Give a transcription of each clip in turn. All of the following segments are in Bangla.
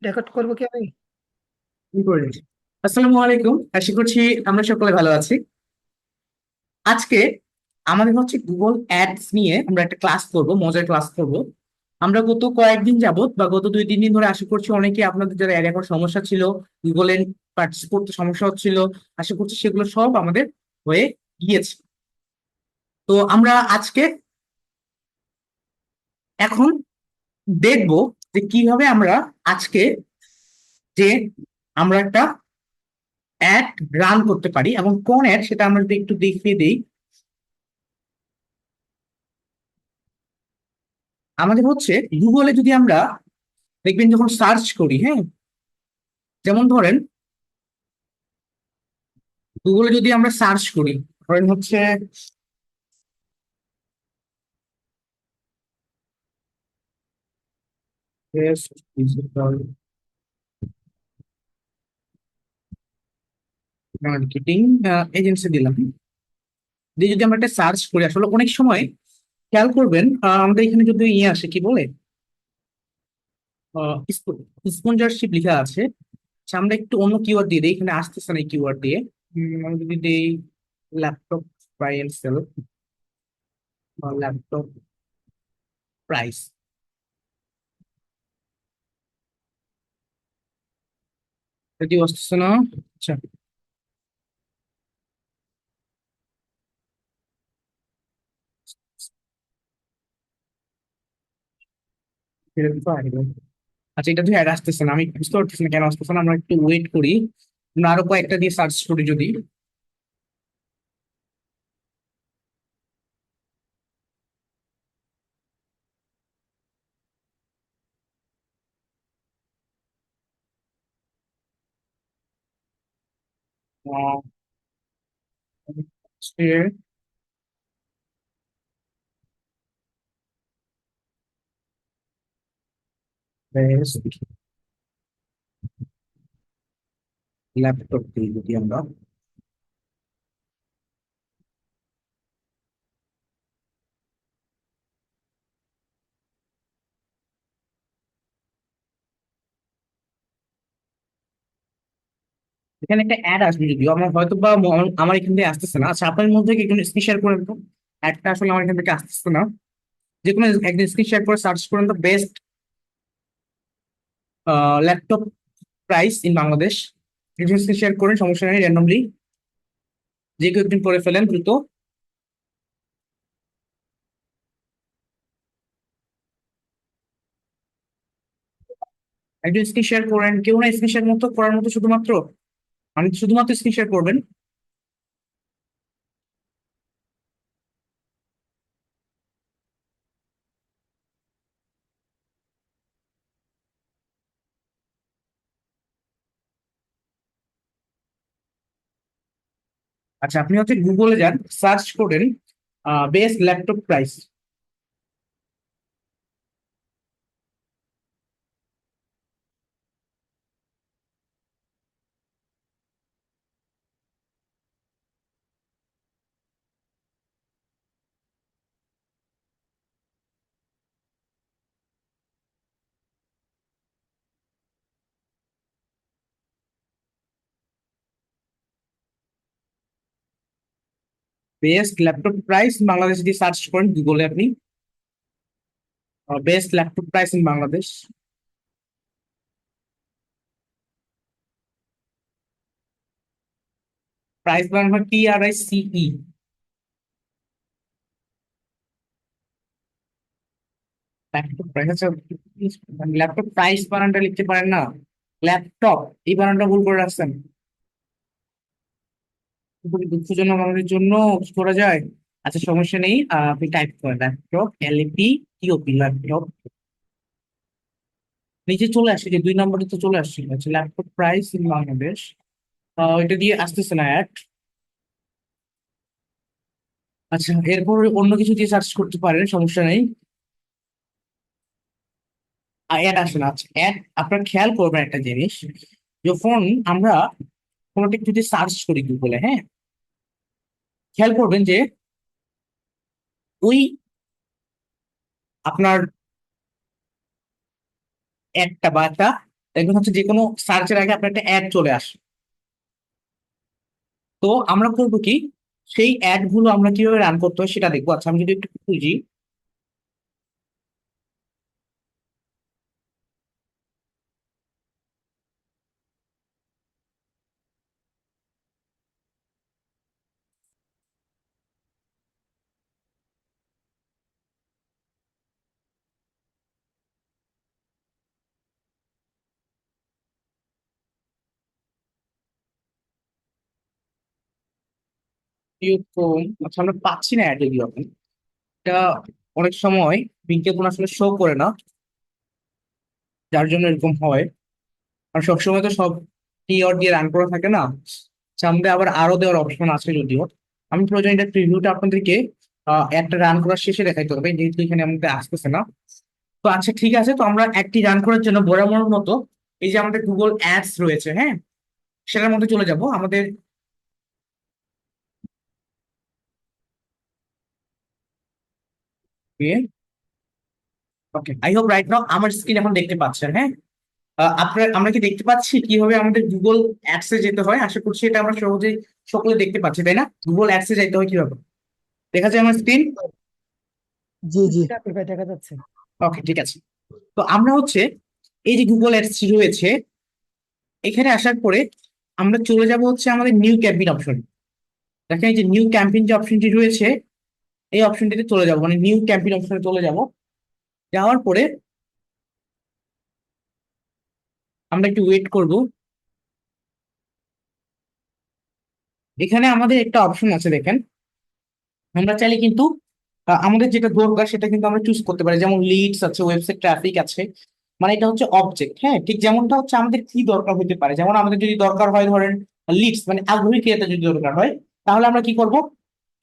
রেকর্ড করবো কি আমি? কি করে? আসসালামু আলাইকুম, আশা করছি আমরা সকলে ভালো আছি। আজকে আমাদের হচ্ছে গুগল অ্যাডস নিয়ে আমরা একটা ক্লাস করব, মজার ক্লাস করব। আমরা গত কয়েকদিন যাবত বা গত 2-3 দিন ধরে আশা করছি অনেকে আপনাদের যারা অ্যাড এখন সমস্যা ছিল, গুগলে পার্চেস করতে সমস্যা হচ্ছিল, আশা করছি সেগুলো সব আমাদের হয়ে গিয়েছে। তো আমরা আজকে এখন দেখব যে কিভাবে আমরা আজকে যে আমরা একটা অ্যাড রান করতে পারি এবং কোন অ্যাড সেটা আমরা যদি একটু দেখিয়ে দিই। আমাদের হচ্ছে গুগলে যদি আমরা দেখবেন যখন সার্চ করি, হ্যাঁ, যেমন ধরেন গুগলে যদি আমরা সার্চ করি, ধরেন হচ্ছে best digital মার্কেটিং এজেন্সি দিলাম, দিয়ে যদি আমরা একটা সার্চ করি, আসলে অনেক সময় খেয়াল করবেন আমাদের এখানে যদি আসে কি বলে স্পন্সরশিপ লেখা আছে। আচ্ছা, আমরা একটু অন্য কিওয়ার্ড দিয়ে দিই, এখানে আসতেছে না এই কিওয়ার্ড দিয়ে। আমরা যদি দেই ল্যাপটপ বাই এন্ড সেল বা ল্যাপটপ প্রাইস, যদি আসতেছে না। আচ্ছা, আচ্ছা, এটা তুই অ্যাড আসতেছে না, আমি বুঝতে পারতেছি না কেন আসতেছে না। আমরা একটু ওয়েট করি, আমরা আরো কয়েকটা দিয়ে সার্চ করি যদি। আহ, হচ্ছে best ল্যাপটপ দিই যদি আমরা। এখানে একটা অ্যাড আসবে, যদিও আমার হয়তো বা আমার এখান থেকে আসতেছে না। আচ্ছা, আপনার মধ্যে কি একজন স্ক্রিন শেয়ার করেন তো, অ্যাডটা আসলে আমার এখান থেকে আসতেছে না। যে কোনো একজন স্ক্রিন শেয়ার করে সার্চ করেন তো, best laptop price in Bangladesh. একজন স্ক্রিন শেয়ার করেন, সমস্যা নেই, র্যান্ডমলি যে কেউ একদিন করে ফেলেন দ্রুত। একজন স্ক্রিন শেয়ার করেন, কেউ না স্ক্রিন শেয়ার মতো করার মতো শুধুমাত্র, মানে শুধুমাত্র স্ক্রিন শেয়ার করবেন। আচ্ছা, আপনি হচ্ছে গুগলে যান, সার্চ করেন best laptop price. Best laptop price Bangladesh দিয়ে সার্চ করেন গুগলে আপনি, best laptop price in Bangladesh. Price বানানো হয় PRICE। ল্যাপটপ প্রাইস, আচ্ছা, ল্যাপটপ প্রাইস বানানটা লিখতে পারেন না, ল্যাপটপ এই বানানটা ভুল করে রাখছেন। খুবই দুঃখজনক আমাদের জন্য, কি করা যায়? আচ্ছা, সমস্যা নেই, আপনি টাইপ করেন ল্যাপটপ, LAPTOP, ল্যাপটপ, নিচে চলে আসছে যে 2 নম্বরে তো চলে আসছিল, আচ্ছা, ল্যাপটপ প্রাইস ইন বাংলাদেশ। এটা দিয়ে আসতেছে না অ্যাড। আচ্ছা, এরপর অন্য কিছু দিয়ে সার্চ করতে পারেন, সমস্যা নেই, অ্যাড আসে না। আচ্ছা, অ্যাড আপনার খেয়াল করবেন একটা জিনিস, যখন আমরা কোনোটা যদি সার্চ করি গুগলে, হ্যাঁ, খেয়াল করবেন যে ওই আপনার একটা বা একটা দেখবেন হচ্ছে যে কোনো সার্চের আগে আপনার একটা অ্যাড চলে আসে। তো আমরা করবো কি, সেই অ্যাড গুলো আমরা কিভাবে রান করতে হয় সেটা দেখবো। আচ্ছা আমি যদি একটু খুঁজি, আচ্ছা আমরা পাচ্ছি না অ্যাড যদিও এখন। এটা অনেক সময় বিজ্ঞাপন আসলে শো করে না, যার জন্য এরকম হয়। আর সবসময় তো সব কিওয়ার্ড দিয়ে রান করা থাকে না, সামনে আবার আরো দেওয়ার অপশন আছে যদিও। আমি প্রয়োজন এটা প্রিভিউটা আপনাদেরকে একটা রান করার শেষে দেখাইতে হবে, যেহেতু এখানে আমাদের আসতেছে না। তো আচ্ছা ঠিক আছে, তো আমরা একটি রান করার জন্য বরাবর মতো এই যে আমাদের গুগল অ্যাডস রয়েছে, হ্যাঁ, সেটার মধ্যে চলে যাব আমাদের। ওকে, আই হোপ রাইট নাও আমার স্ক্রিন এখন দেখতে পাচ্ছেন, হ্যাঁ। আপনার আমরা কি দেখতে পাচ্ছি কিভাবে আমাদের গুগল অ্যাডস এ যেতে হয়? আশা করছি এটা আমরা সহজেই সকলে দেখতে পাচ্ছি, তাই না? গুগল অ্যাডস এ যেতে হয় কিভাবে, দেখা যায় আমার স্ক্রিন? জি জি দেখা যাচ্ছে। ওকে ঠিক আছে। তো আমরা হচ্ছে এই যে গুগল অ্যাডস রয়েছে, এখানে আসার পরে আমরা চলে যাব হচ্ছে আমাদের নিউ ক্যাম্পেইন অপশন। দেখেন এই যে নিউ ক্যাম্পেইন যে অপশনটি রয়েছে, এই অপশনটিতে চলে যাব, মানে নিউ ক্যাম্পেইন অপশনে চলে যাব। যাওয়ার পরে আমরা একটু ওয়েট করব। এখানে আমাদের একটা অপশন আছে দেখেন, আমরা চাইলে কিন্তু আমাদের যেটা দরকার সেটা কিন্তু আমরা চুজ করতে পারি। যেমন লিডস আছে, ওয়েবসাইট ট্রাফিক আছে, মানে এটা হচ্ছে অবজেক্ট, হ্যাঁ। ঠিক যেমনটা হচ্ছে আমাদের কি দরকার হতে পারে, যেমন আমাদের যদি দরকার হয় ধরেন লিডস মানে আগ্রহী ক্রেতা যদি দরকার হয়, তাহলে আমরা কি করব,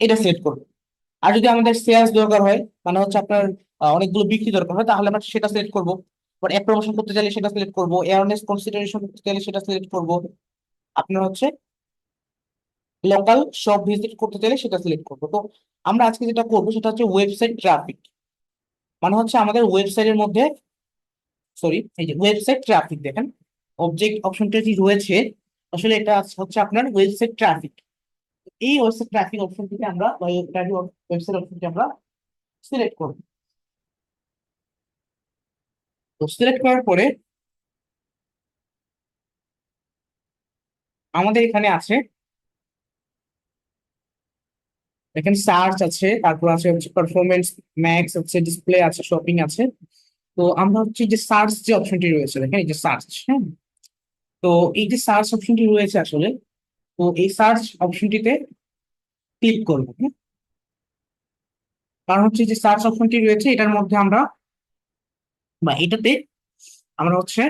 এটা সিলেক্ট করব। আর যদি আমাদের সেলস দরকার হয়, মানে হচ্ছে আপনার অনেকগুলো বিক্রি দরকার হয়, তাহলে আমরা সেটা সিলেক্ট করবো। আবার অ্যাপ প্রমোশন করতে চাইলে সেটা সিলেক্ট করবো, অ্যাওয়ারনেস কনসিডারেশন করতে চাইলে সেটা সিলেক্ট করবো, আপনার হচ্ছে লোকাল শপ ভিজিট করতে চাইলে সেটা সিলেক্ট করবো। তো আমরা আজকে যেটা করবো সেটা হচ্ছে ওয়েবসাইট ট্রাফিক, মানে হচ্ছে আমাদের ওয়েবসাইটের মধ্যে, সরি এই যে ওয়েবসাইট ট্রাফিক দেখেন, অবজেক্ট অপশনটা যে রয়েছে, আসলে এটা হচ্ছে আপনার ওয়েবসাইট ট্রাফিক। এই ওয়েবসাইট ট্রাফিক অপশনটিতে আমরা ওয়েবসাইট অপশনটি আমরা সিলেক্ট করবো। তো সিলেক্ট করার পরে আমাদের এখানে আছে, এখানে সার্চ আছে, তারপর আছে হচ্ছে পারফরমেন্স ম্যাক্স আছে, ডিসপ্লে আছে, শপিং আছে। তো আমরা হচ্ছে যে সার্চ যে অপশনটি রয়েছে দেখেন, এই যে সার্চ, হ্যাঁ। তো এই যে সার্চ অপশনটি রয়েছে আসলে, তো এই সার্চ অপশনটিতে ক্লিক করবো, হ্যাঁ? কারণ হচ্ছে যে সার্চ অপশনটি রয়েছে এটার মধ্যে আমরা, বা এটাতে আমরা হচ্ছে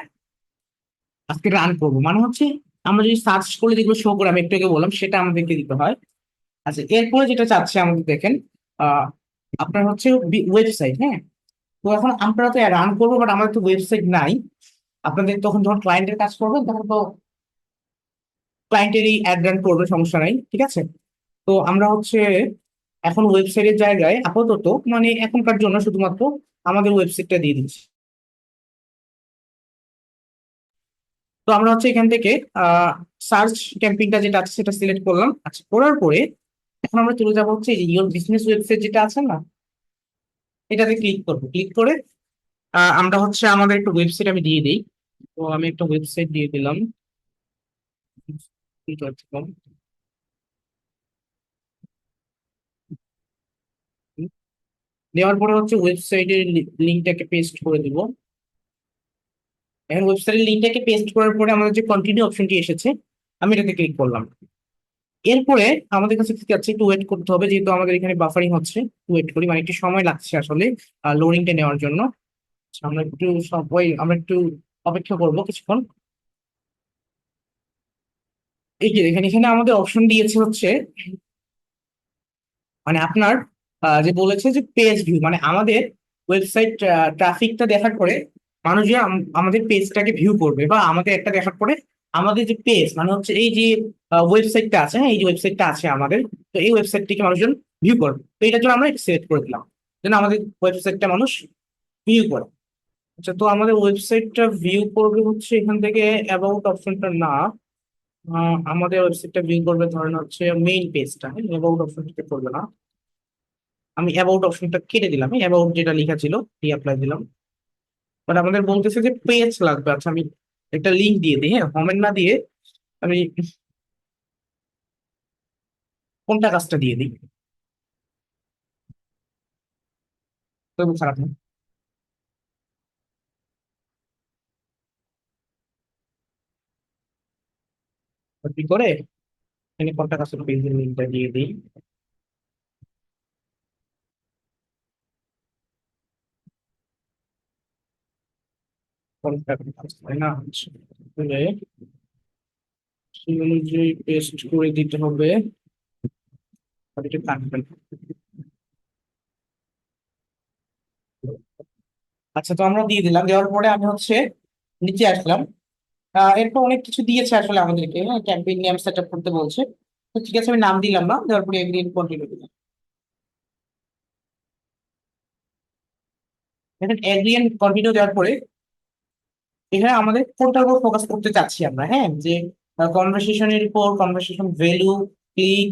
আজকে রান করবো, মানে হচ্ছে আমরা যদি সার্চ করলে যেগুলো শো করে আমি একটু আগে বললাম সেটা আমাদেরকে দিতে হয়। আচ্ছা এরপরে যেটা চাচ্ছে আমাদের দেখেন, আহ আপনার হচ্ছে ওয়েবসাইট, হ্যাঁ। তো এখন আমরা তো রান করবো, বাট আমাদের তো ওয়েবসাইট নাই। আপনাদের তখন যখন ক্লায়েন্টের কাজ করবেন তখন তো ক্লায়েন্টেরই অ্যাড রান করবে, সমস্যা নাই, ঠিক আছে। তো আমরা হচ্ছে এখন ওয়েবসাইটের জায়গায় আপাতত, মানে এখনকার জন্য শুধুমাত্র আমাদের ওয়েবসাইটটা দিয়ে দিচ্ছি। তো আমরা হচ্ছে এখান থেকে সার্চ ক্যাম্পিংটা যেটা আছে সেটা সিলেক্ট করলাম। আচ্ছা করার পরে এখন আমরা চলে যাবো হচ্ছে ইওর বিজনেস ওয়েবসাইট যেটা আছে না, এটাতে ক্লিক করবো। ক্লিক করে আমরা হচ্ছে আমাদের একটা ওয়েবসাইট আমি দিয়ে দিই। তো আমি একটা ওয়েবসাইট দিয়ে দিলাম। দেওয়ার পরে হচ্ছে ওয়েবসাইটের লিঙ্কটাকে পেস্ট করে দিব। এখন ওয়েবসাইটের লিঙ্কটাকে পেস্ট করার পরে আমাদের যে কন্টিনিউ অপশনটি এসেছে, আমি এটাতে ক্লিক করলাম। এরপরে আমাদের কাছে কি আছে, একটু ওয়েট করতে হবে, যেহেতু আমাদের এখানে বাফারিং হচ্ছে। ওয়েট করি, মানে একটু সময় লাগছে আসলে লোডিংটা নেওয়ার জন্য। আচ্ছা, আমরা একটু অপেক্ষা করবো কিছুক্ষণ। এই যে এখানে এখানে আমাদের অপশন দিয়েছে হচ্ছে, মানে আপনার যে বলেছে যে পেজ ভিউ, মানে আমাদের ওয়েবসাইট ট্রাফিকটা দেখার পরে মানুষ যে আমাদের পেজটাকে ভিউ করবে, বা আমাদের একটা দেখার পরে আমাদের যে পেজ, মানে হচ্ছে এই যে ওয়েবসাইটটা আছে, হ্যাঁ, এই যে ওয়েবসাইটটা আছে আমাদের, তো এই ওয়েবসাইটটিকে মানুষজন ভিউ করবে। তো এটার জন্য আমরা এটা সিলেক্ট করে দিলাম, যেন আমাদের ওয়েবসাইটটা মানুষ ভিউ করে। আচ্ছা, তো আমাদের ওয়েবসাইটটা ভিউ করবে হচ্ছে এখান থেকে অ্যাবাউট অপশনটা না, আমাদের ওয়েবসাইটটা ভিউ করবে ধরেন হচ্ছে মেইন পেজটা, অ্যাবাউট অপশনটা করবে না। আমি অ্যাবাউট অপশনটা কেটে দিলাম, অ্যাবাউট যেটা লেখা ছিল রিঅ্যাপ্লাই দিলাম। বাট আমাদের বলতেছে যে পেজ লাগবে। আচ্ছা, আমি একটা লিঙ্ক দিয়ে দিই, হ্যাঁ, কমেন্ট না দিয়ে আমি কোনটা কাজটা দিয়ে দিই, তবু খারাপ না। কপি করে এখানে কোনটা কাজটা পেজের লিঙ্কটা দিয়ে দিই। কোনটা কাজ তাই না, আচ্ছা, তাহলে সেই অনুযায়ী পেস্ট করে দিতে হবে। আর এটা কাটবেন। আচ্ছা, তো আমরা দিয়ে দিলাম, দেওয়ার পরে আমি হচ্ছে নিচে আসলাম। এরপর অনেক কিছু দিয়েছে আসলে আমাদেরকে, হ্যাঁ, ক্যাম্পেইন নেম সেট আপ করতে বলছে। তো ঠিক আছে, আমি নাম দিলাম না, দেওয়ার পরে এগ্রি কন্টিনিউ দিলাম। দেখেন এগ্রি কন্টিনিউ দেওয়ার পরে এখানে আমাদের কোনটার উপর ফোকাস করতে চাচ্ছি আমরা, হ্যাঁ, যে কনভারসেশনের উপর, কনভারসেশন ভ্যালু, ক্লিক,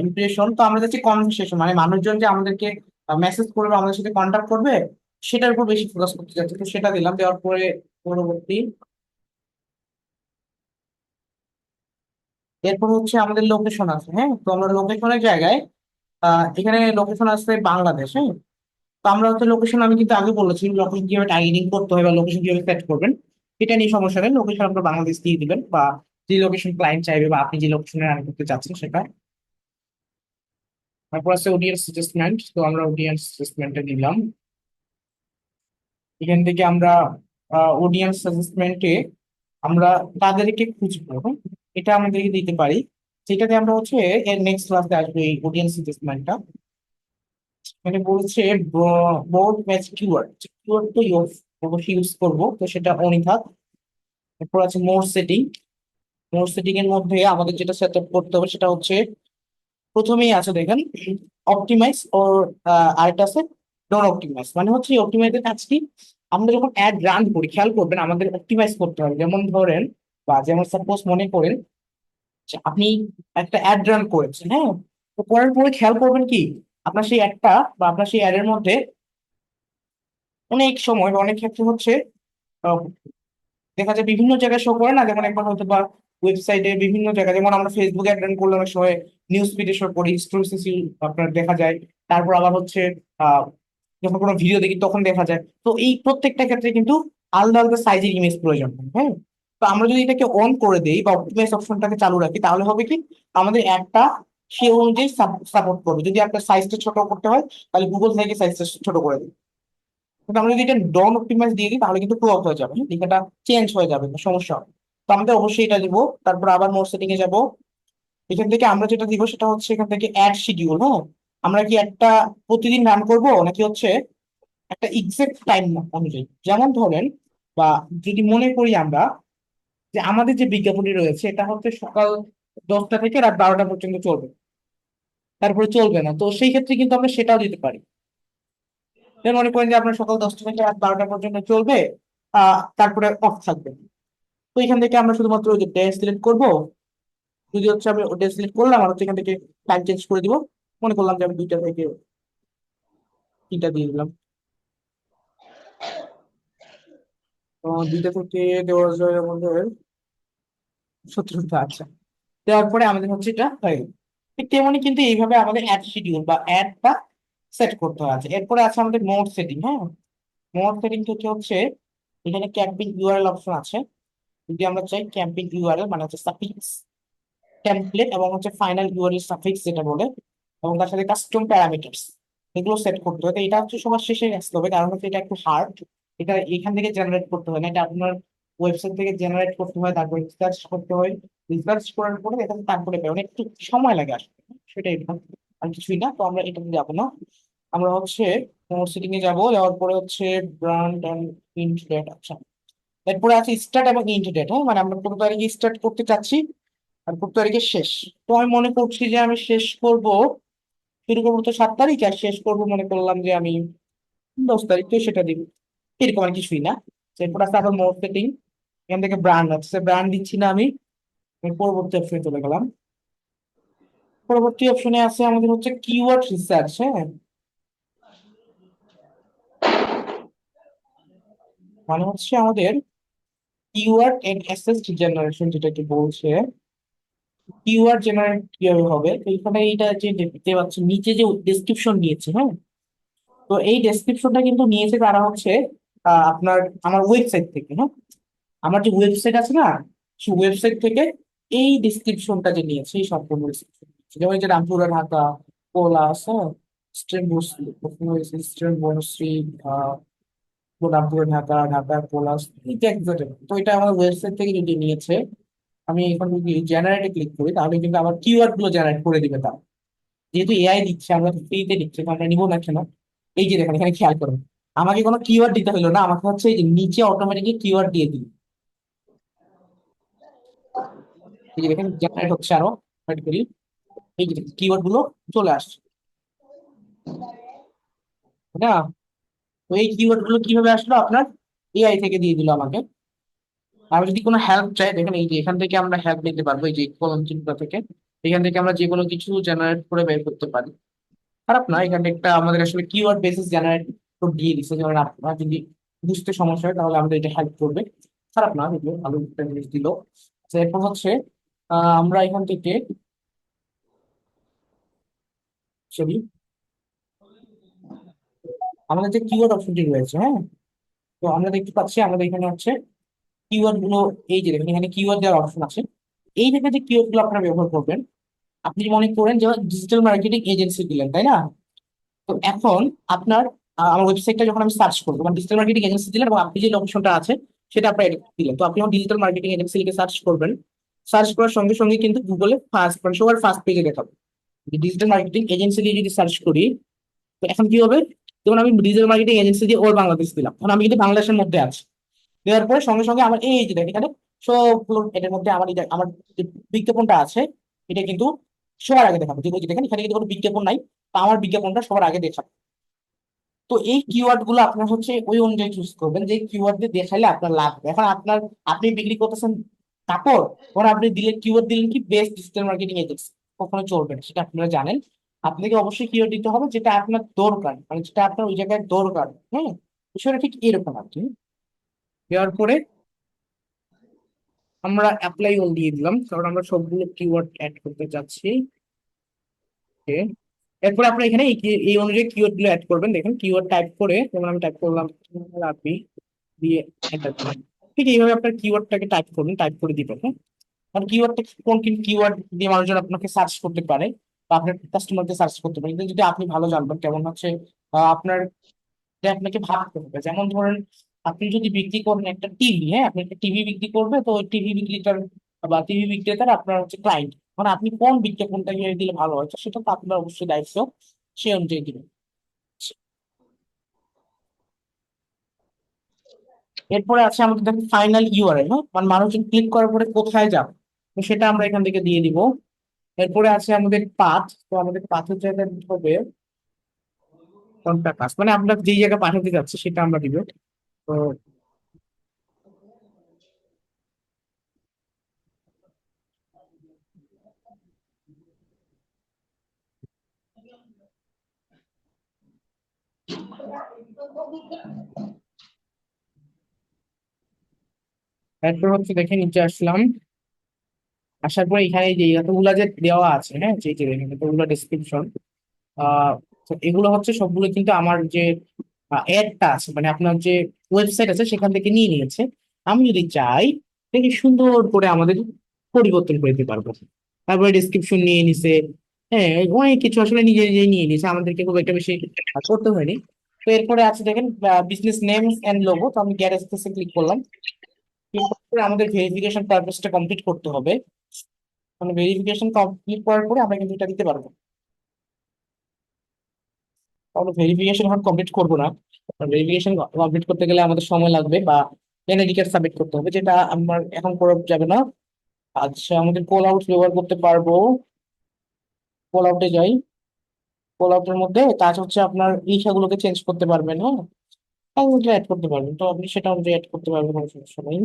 ইমপ্রেশন। তো আমরা যাচ্ছি কনভারসেশন, মানে মানুষজন যে আমাদেরকে মেসেজ করবে, আমাদের সাথে কন্ট্যাক্ট করবে, সেটার উপর বেশি ফোকাস করতে চাচ্ছি। তো সেটা দিলাম, দেওয়ার পরে পরবর্তী, এরপর হচ্ছে আমাদের লোকেশন আছে, হ্যাঁ। তো আমরা লোকেশনের জায়গায় এখানে লোকেশন আছে বাংলাদেশ, হ্যাঁ। তো আমরা হচ্ছে লোকেশন, আমি কিন্তু আগে বলেছি লোকেশন কিভাবে টার্গেটিং করতে হয় বা লোকেশন কিভাবে সেট করবেন, এটা নিয়ে সমস্যা নেই। লোকেশন আমরা বাংলাদেশ দিয়ে দিবেন, বা যে লোকেশন ক্লায়েন্ট চাইবে বা আপনি যে লোকেশনে রান করতে চাচ্ছেন সেটা। তারপর আছে অডিয়েন্স অ্যাসেসমেন্ট, তো আমরা অডিয়েন্স অ্যাসেসমেন্টে দিলাম। এখান থেকে আমরা অডিয়েন্স অ্যাসেসমেন্টে আমরা তাদেরকে খুঁজবো, হ্যাঁ? এটা আমাদেরকে দিতে পারি, যেটাতে আমরা হচ্ছে এর নেক্সট ক্লাসে আসবে এই অডিয়েন্স অ্যাসেসমেন্টটা। মানে বলছে বোর্ড ম্যাচ কিওয়ার্ড, কিওয়ার্ড তো অবশ্যই ইউজ করবো, তো সেটা অনই থাক। এরপর আছে মোর সেটিং। মোর সেটিং এর মধ্যে আমাদের যেটা সেট আপ করতে হবে সেটা হচ্ছে, প্রথমেই আছে দেখেন অপটিমাইজ ওর, আরেকটা আছে নন অপটিমাইজ। মানে হচ্ছে অপটিমাইজের কাজ কি, আমরা যখন অ্যাড রান করি খেয়াল করবেন আমাদের অপটিমাইজ করতে হবে। যেমন ধরেন, বা যেমন সাপোজ মনে করেন যে আপনি একটা অ্যাড রান করেছেন, হ্যাঁ। তো করার পরে খেয়াল করবেন কি, আপনার সেই অ্যাডটা বা আপনার সেই অ্যাডের মধ্যে অনেক সময় বা অনেক ক্ষেত্রে হচ্ছে আহ, দেখা যায় বিভিন্ন জায়গায় শো করে না। যেমন একবার হয়তো বা ওয়েবসাইটে বিভিন্ন জায়গায়, যেমন আমরা ফেসবুকে অ্যাড রান করলে অনেক সময় নিউজ ফিডে শো করি, স্টোরিজ আপনার দেখা যায়। তারপর আবার হচ্ছে আহ যখন কোনো ভিডিও দেখি তখন দেখা যায়। তো এই প্রত্যেকটা ক্ষেত্রে কিন্তু আলাদা আলাদা সাইজের ইমেজ প্রয়োজন হয়, হ্যাঁ। তো আমরা যদি এটাকে অন করে দেই বা অপটিমাইজ অপশনটাকে চালু রাখি, তাহলে হবে কি, আমাদের একটা সে অনুযায়ী সাপোর্ট করবে। যদি আপনার সাইজটা ছোট করতে হয়, তাহলে গুগল থেকে সাইজটা ছোট করে দেবে। কিন্তু আমরা যদি এটা ডন অপটিমাইজ দিয়ে দিই, তাহলে কিন্তু ক্লক হয়ে যাবে, হ্যাঁ? লেখাটা চেঞ্জ হয়ে যাবে, সমস্যা হবে। তো আমাদের অবশ্যই এটা দিব। তারপর আবার মোর সেটিং এ যাব। এখান থেকে আমরা যেটা দিব সেটা হচ্ছে এখান থেকে অ্যাড শিডিউল, হ্যাঁ। আমরা কি একটা প্রতিদিন রান করব, নাকি হচ্ছে একটা এক্সাক্ট টাইম অনুযায়ী। যেমন ধরেন, বা যদি মনে করি আমরা যে আমাদের যে বিজ্ঞাপনটি রয়েছে এটা হচ্ছে সকাল 10টা থেকে রাত 12টা পর্যন্ত চলবে, তারপরে চলবে না, তো সেই ক্ষেত্রে কিন্তু আমরা সেটাও দিতে পারি। যেমন মনে করেন যে আপনার সকাল 10টা থেকে রাত 12টা পর্যন্ত চলবে, তারপরে অফ থাকবে। তো এখান থেকে আমরা শুধুমাত্র ওই যে ডে সিলেক্ট করবো। যদি হচ্ছে আমি ডে সিলেক্ট করলাম আর হচ্ছে এখান থেকে টাইম চেঞ্জ করে দিব। মনে করলাম যে আমি 2টা থেকে 3টা দিয়ে দিলাম। তো 2টা থেকে দেওয়া যায় আমাদের 17টা, আচ্ছা। দেওয়ার পরে আমাদের হচ্ছে এটা হয়ে গেল। ঠিক তেমনি কিন্তু এইভাবে আমাদের অ্যাড শিডিউল বা অ্যাডটা সেট করতে হবে। এরপরে আছে আমাদের মোড সেটিং, হ্যাঁ। মোড সেটিং থেকে হচ্ছে এখানে ক্যাম্পিং ইউআরএল অপশন আছে। যদি আমরা চাই ক্যাম্পিং ইউআরএল মানে হচ্ছে সাফিক্স, টেমপ্লেট এবং হচ্ছে ফাইনাল ইউআরএল সাফিক্স যেটা বলে, এবং তার সাথে কাস্টম প্যারামিটারস, এগুলো সেট করতে হবে। তো এটা হচ্ছে সবার শেষে আসতে হবে, কারণ হচ্ছে এটা একটু হার্ড। এটা এখান থেকে জেনারেট করতে হয় না, এটা আপনার ওয়েবসাইট থেকে জেনারেট করতে হয়, তারপর রিসার্চ করতে হয়। রিসার্চ করার পরে এটা তারপরে পাই, অনেক একটু সময় লাগে আসলে, সেটাই এটা। আর কিছুই না, তো আমরা এটাতে যাবো না। আমরা হচ্ছে সেটিং এ যাবো, যাওয়ার পরে হচ্ছে ব্র্যান্ড অ্যান্ড ইন্টারনেট, আচ্ছা। এরপরে আছে স্টার্ট এবং ইন্টারনেট, হ্যাঁ। মানে আমরা কত তারিখে স্টার্ট করতে চাচ্ছি আর কত তারিখে শেষ। তো আমি মনে করছি যে আমি শেষ করব, শুরু করবো তো 7 তারিখ, আর শেষ করবো মনে করলাম যে আমি 10 তারিখ, তো সেটা দিব। এরকম আর কিছুই না। এরপর আছে আবার মোড সেটিং, এখান থেকে ব্র্যান্ড আছে, ব্র্যান্ড দিচ্ছি না আমি। আমি পরবর্তী অপশনে চলে গেলাম। পরবর্তী অপশনে আছে আমাদের হচ্ছে কিওয়ার্ড রিসার্চ। হ্যাঁ, মানে হচ্ছে আমাদের কিওয়ার্ড এন্ড অ্যাসেস্ট জেনারেশন, যেটাকে বলছে কিওয়ার্ড জেনারেট কিভাবে হবে। তো এখানে এইটা যে দেখতে পাচ্ছি নিচে যে ডেসক্রিপশন নিয়েছে, হ্যাঁ, তো এই ডেসক্রিপশনটা কিন্তু নিয়েছে তারা হচ্ছে আপনার আমার ওয়েবসাইট থেকে। হ্যাঁ, আমার যে ওয়েবসাইট আছে না, সেই ওয়েবসাইট থেকে এই ডিসক্রিপশনটা যে নিয়েছে, এই সম্পূর্ণ ডিসক্রিপশন, যেমন এই যে রামপুরা ঢাকা, কোলাস, হ্যাঁ, ইস্টার্ন বনশ্রী, রামপুরা ঢাকা, ঢাকা কোলাস, এটা একজাক্ট। তো এটা আমার ওয়েবসাইট থেকে যদি নিয়েছে, আমি এখন যদি জেনারেটে ক্লিক করি তাহলে কিন্তু আমার কিওয়ার্ড গুলো জেনারেট করে দিবে তার। যেহেতু এআই দিচ্ছে, আমরা ফ্রিতে দিচ্ছে, তো আমরা নিবো না কেন? এই যে দেখেন, এখানে খেয়াল করুন, আমাকে কোনো কিওয়ার্ড দিতে হলো না, আমাকে হচ্ছে এই যে নিচে অটোমেটিকলি কিওয়ার্ড দিয়ে দিল। এই যে দেখেন জেনারেট হচ্ছে আরো অটোমেটিক্যালি, এই যে কিওয়ার্ড গুলো চলে আসছে, তাই না? তো এই কিওয়ার্ড গুলো কিভাবে আসলো? আপনার এআই থেকে দিয়ে দিল আমাকে। আমি যদি কোনো হেল্প চাই, দেখেন এই যে এখান থেকে আমরা হেল্প নিতে পারবো, এই যে কলম চিহ্নটা থেকে এখান থেকে আমরা যে কোনো কিছু জেনারেট করে বের করতে পারি। খারাপ না, এখানে একটা আমাদের আসলে কিওয়ার্ড বেসিস জেনারেট দিয়ে দিচ্ছে, যেমন আপনার যদি বুঝতে সমস্যা হয় তাহলে আমাদের এটা হেল্প করবে। খারাপ না, যদিও ভালো একটা জিনিস দিল। তো এরপর হচ্ছে আমরা এখান থেকে সরি, আমাদের যে কিওয়ার্ড অপশনটি রয়েছে, হ্যাঁ, তো আমরা দেখতে পাচ্ছি আমাদের এখানে হচ্ছে কিওয়ার্ড গুলো, এই যে দেখেন এখানে কিওয়ার্ড দেওয়ার অপশন আছে। এই থেকে যে কিওয়ার্ড গুলো আপনারা ব্যবহার করবেন, আপনি মনে করেন যে ডিজিটাল মার্কেটিং এজেন্সি দিলেন, তাই না? তো এখন আপনার আমার ওয়েবসাইটটা যখন আমি সার্চ করবো, মানে ডিজিটাল মার্কেটিং এজেন্সি দিলেন এবং আপনি যে লোকেশনটা আছে সেটা আপনি edit দিলেন, তো আপনি যখন ডিজিটাল মার্কেটিং এজেন্সি লিখে সার্চ করবেন, সার্চ করার সঙ্গে সঙ্গে কিন্তু গুগলে ফার্স্ট, মানে সবার ফার্স্ট পেজে দেখাবে। ডিজিটাল মার্কেটিং এজেন্সি দিয়ে যদি সার্চ করি, তো এখন কি হবে? যেমন আমি ডিজিটাল মার্কেটিং এজেন্সি দিয়ে ওর বাংলাদেশ দিলাম, এখন আমি কিন্তু বাংলাদেশের মধ্যে আছি। দেওয়ার পরে সঙ্গে সঙ্গে আমার এই যে দেখেন এখানে সবগুলো এটার মধ্যে আমার আমার যে বিজ্ঞাপনটা আছে এটা কিন্তু সবার আগে দেখাবে। যেগুলো দেখেন এখানে কিন্তু কোনো বিজ্ঞাপন নাই, তা আমার বিজ্ঞাপনটা সবার আগে দেখাবে। তো এই কিওয়ার্ড গুলো আপনার হচ্ছে ওই অনুযায়ী চুজ করবেন যে কিওয়ার্ড দিয়ে দেখাইলে আপনার লাভ হবে। এখন আপনার, আপনি বিক্রি করতেছেন কাপড়, ওরা আপনি দিলে কিওয়ার্ড দিলেন কি বেস্ট ডিজিটাল মার্কেটিং এজেন্সি, কখনো চলবে না, সেটা আপনারা জানেন। আপনাকে অবশ্যই কিওয়ার্ড দিতে হবে যেটা আপনার দরকার, মানে যেটা আপনার ওই জায়গায় দরকার। হ্যাঁ, বিষয়টা ঠিক এরকম আর কি। দেওয়ার পরে আমরা অ্যাপ্লাই অল দিয়ে দিলাম, কারণ আমরা সবগুলো কিওয়ার্ড অ্যাড করতে চাচ্ছি। ওকে, এরপর আপনি এখানে এই অনুযায়ী কিওয়ার্ড গুলো অ্যাড করবেন। দেখেন কিওয়ার্ড টাইপ করে, যেমন আমি টাইপ করলাম রাখবি, দিয়ে এন্টার দিলাম। ঠিক এইভাবে আপনার কিওয়ার্ডটাকে টাইপ করবেন, টাইপ করে দিবেন। হ্যাঁ, কারণ কিওয়ার্ডটা কোন কিওয়ার্ড দিয়ে মানুষজন আপনাকে সার্চ করতে পারে বা আপনার কাস্টমারকে সার্চ করতে পারে, কিন্তু যদি আপনি ভালো জানবেন কেমন হচ্ছে আপনার, যে আপনাকে ভাবতে হবে। যেমন ধরেন আপনি যদি বিক্রি করেন একটা টিভি, হ্যাঁ, আপনি একটা টিভি বিক্রি করবে, তো ওই টিভি বিক্রেতার বা টিভি বিক্রেতার আপনার হচ্ছে ক্লায়েন্ট, মানে আপনি কোন বিজ্ঞাপনটা দিলে ভালো হয়, তো সেটা তো আপনার অবশ্যই দায়িত্ব, সে অনুযায়ী দিবেন। এরপরে আছে আমাদের দেখেন ফাইনাল ইউআরএল, হ্যাঁ, মানে মানুষজন ক্লিক করার পরে কোথায় যাবে, তো সেটা আমরা এখান থেকে দিয়ে দিব। এরপরে আছে আমাদের পাথ, তো আমাদের পাথের জায়গায় দিতে হবে কন্টাক্ট আস, মানে আমরা যেই জায়গায় পাঠাতে যাচ্ছি সেটা আমরা দিব। তো এরপর হচ্ছে দেখে নিচে আসলাম, আসার পরে এখানে যে এতগুলা যে দেওয়া আছে, হ্যাঁ, যে যে দেখেন এতগুলো ডেসক্রিপশন, তো এগুলো হচ্ছে সবগুলো কিন্তু আমার যে অ্যাডটা আছে, মানে আপনার যে ওয়েবসাইট আছে সেখান থেকে নিয়ে নিয়েছে। আমি যদি চাই দেখি সুন্দর করে আমাদের পরিবর্তন করে দিতে পারবো। তারপরে ডেসক্রিপশন নিয়ে নিছে, হ্যাঁ, অনেক কিছু আসলে নিজে নিজে নিয়ে নিছে, আমাদেরকে খুব একটা বেশি করতে হয়নি। তো এরপরে আছে দেখেন বিজনেস নেমস এন্ড লোগো, তো আমি গ্যারেজ ক্লিক করলাম। ক্লিক করে আমাদের ভেরিফিকেশন পারপাসটা কমপ্লিট করতে হবে, মানে ভেরিফিকেশন কমপ্লিট করার পরে আমরা কিন্তু এটা দিতে পারবো। তাহলে ভেরিফিকেশন এখন কমপ্লিট করবো না, ভেরিফিকেশন কমপ্লিট করতে গেলে আমাদের সময় লাগবে বা এনআইডি কার্ড সাবমিট করতে হবে, যেটা আমার এখন করা যাবে না। আচ্ছা, আমাদের কল আউট ব্যবহার করতে পারবো। কল আউটে যাই, কল আউটের মধ্যে কাজ হচ্ছে আপনার লেখাগুলোকে চেঞ্জ করতে পারবেন। হ্যাঁ, আপনি অ্যাড করতে পারবেন, তো আপনি সেটা অনুযায়ী অ্যাড করতে পারবেন, কোনো সমস্যা নেই।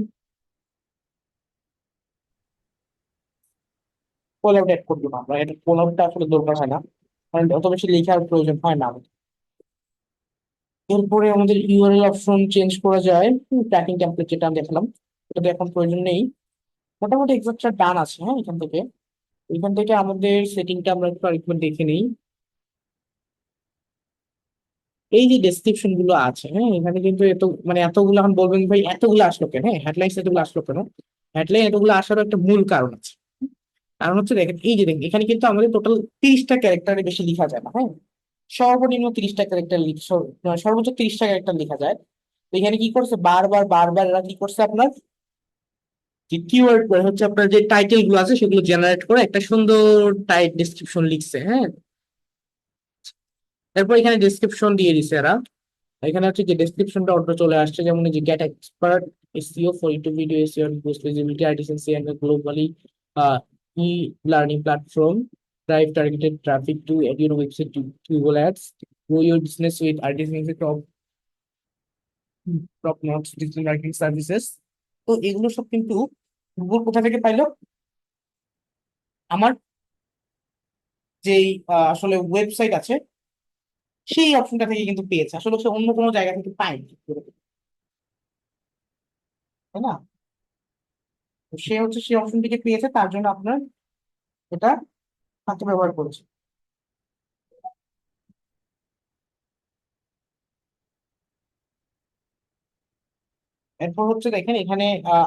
কল আউট অ্যাড করবো না আমরা, এটা কল আউটটা আসলে দরকার হয় না, কারণ অত বেশি লেখার প্রয়োজন হয় না আমাদের। এরপরে আমাদের ইউআরএল অপশন চেঞ্জ করা যায়, ট্র্যাকিং টেমপ্লেট যেটা আমি দেখলাম, এটা এখন প্রয়োজন নেই। মোটামুটি এক্সাস্ট্রা ডান আছে। হ্যাঁ, এখান থেকে আমাদের সেটিংটা আমরা একটু আরেকবার দেখে নিই। এই যে ডেসক্রিপশন গুলো আছে, হ্যাঁ, এখানে কিন্তু এত মানে এতগুলো, এখন বলবেন ভাই এতগুলো আসলো কেন, হ্যাঁ হেডলাইন্স এতগুলো আসলো কেন। হেডলাইন এতগুলো আসারও একটা মূল কারণ আছে। কারণ হচ্ছে দেখেন, এই যে দেখেন এখানে কিন্তু আমাদের টোটাল 30টা ক্যারেক্টারের বেশি লেখা যায় না। হ্যাঁ, সর্বনিম্ন 30টা ক্যারেক্টার সর্বোচ্চ 30টা ক্যারেক্টার লেখা যায়। তো এখানে কি করছে, বারবার বারবার এরা কি করছে, আপনার যে কিওয়ার্ড হচ্ছে আপনার যে টাইটেল গুলো আছে সেগুলো জেনারেট করে একটা সুন্দর টাইট ডেসক্রিপশন লিখছে। হ্যাঁ, তারপর এখানে ডেসক্রিপশন দিয়ে দিছে এরা। এখানে হচ্ছে যে ডেসক্রিপশনটা অটো চলে আসছে, যেমন এই যে get expert SEO for YouTube video SEO and boost visibility আইডিসেন্সি and globally e learning platform, drive targeted traffic to add your website to Google Ads, grow your business with artisanal top notch digital marketing services। তো এগুলো সব কিন্তু গুগল কোথা থেকে পাইলো, আমার যেই আসলে ওয়েবসাইট আছে সেই অপশনটা থেকে কিন্তু পেয়েছে, আসলে হচ্ছে অন্য কোনো জায়গা থেকে পাইনি, তাই না? তো সে হচ্ছে সেই অপশন থেকে পেয়েছে, তার জন্য আপনার এটা হাতে ব্যবহার করেছে। এরপর হচ্ছে দেখেন এখানে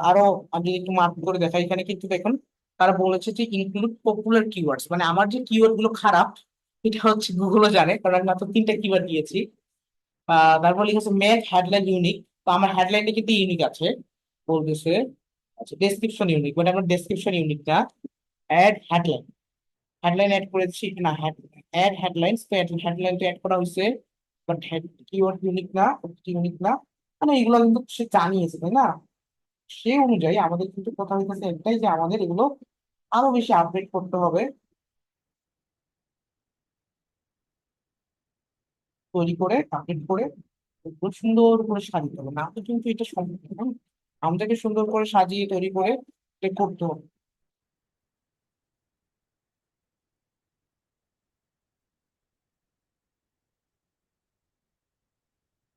আরো, আমি যদি একটু মার্ক করে দেখাই, এখানে কিন্তু দেখুন তারা বলেছে যে ইনক্লুড পপুলার কিওয়ার্ডস, মানে আমার যে কিওয়ার্ড গুলো খারাপ এটা হচ্ছে গুগলও জানে, কারণ আমি মাত্র 3টা কিওয়ার্ড দিয়েছি। তারপর লিখেছে মেক হেডলাইন ইউনিক, তো আমার হেডলাইনটা কিন্তু ইউনিক আছে বলতেছে। আচ্ছা, ডেসক্রিপশন ইউনিক, মানে আমার ডেসক্রিপশন ইউনিক না। অ্যাড হেডলাইন, হেডলাইন অ্যাড করেছি না, অ্যাড হেডলাইন্স, তো হেডলাইন তো অ্যাড করা হয়েছে, বাট হেড কিওয়ার্ড ইউনিক না, ইউনিক না, মানে এগুলো কিন্তু সে জানিয়েছে, তাই না? সেই অনুযায়ী আমাদের কিন্তু কথা হইতেছে একটাই, যে আমাদের এগুলো আরো বেশি আপডেট করতে হবে, তৈরি করে আপডেট করে এগুলো সুন্দর করে সাজিয়ে হবে, না তো কিন্তু এটা সম্ভব না। আমাদেরকে সুন্দর করে সাজিয়ে তৈরি করে এটা করতে হবে।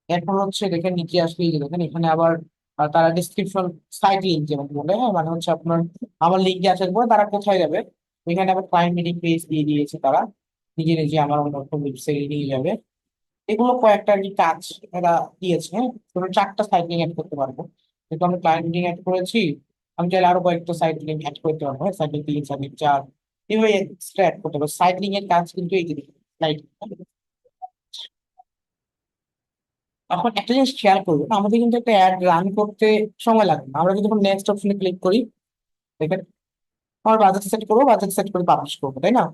এরপর হচ্ছে দেখেন নিচে আসলে এই যে দেখেন এখানে আবার তারা ডিসক্রিপশন সাইট লিঙ্ক যেমন বলে, হ্যাঁ মানে হচ্ছে আপনার আমার লিঙ্কে আসার পরে তারা কোথায় যাবে, এখানে আবার ক্লায়েন্ট মিটিং পেজ দিয়ে দিয়েছে তারা, নিজে নিজে আমার অন্য ওয়েবসাইটে নিয়ে যাবে। এগুলো কয়েকটা আর কি কাজ এরা দিয়েছে। হ্যাঁ, তোমরা 4টা সাইট লিঙ্ক অ্যাড করতে পারবো, কিন্তু আমি ক্লায়েন্ট মিটিং অ্যাড করেছি, আমি চাইলে আরো কয়েকটা সাইট লিঙ্ক অ্যাড করতে পারবো। হ্যাঁ, সাইট লিঙ্ক 3, সাইট লিঙ্ক 4, এভাবে এক্সট্রা অ্যাড করতে পারবো। সাইট লিঙ্ক এর কাজ কিন্তু এই যে স্লাইড। এখন একটা জিনিস খেয়াল করবো, আমাদের কিন্তু একটা অ্যাড রান করতে সময় লাগবে না। আমরা যদি নেক্সট অপশনে ক্লিক করি, দেখেন আমার বাজেট সেট করবো, বাজেট সেট করে পাবলিশ করবো, তাই না?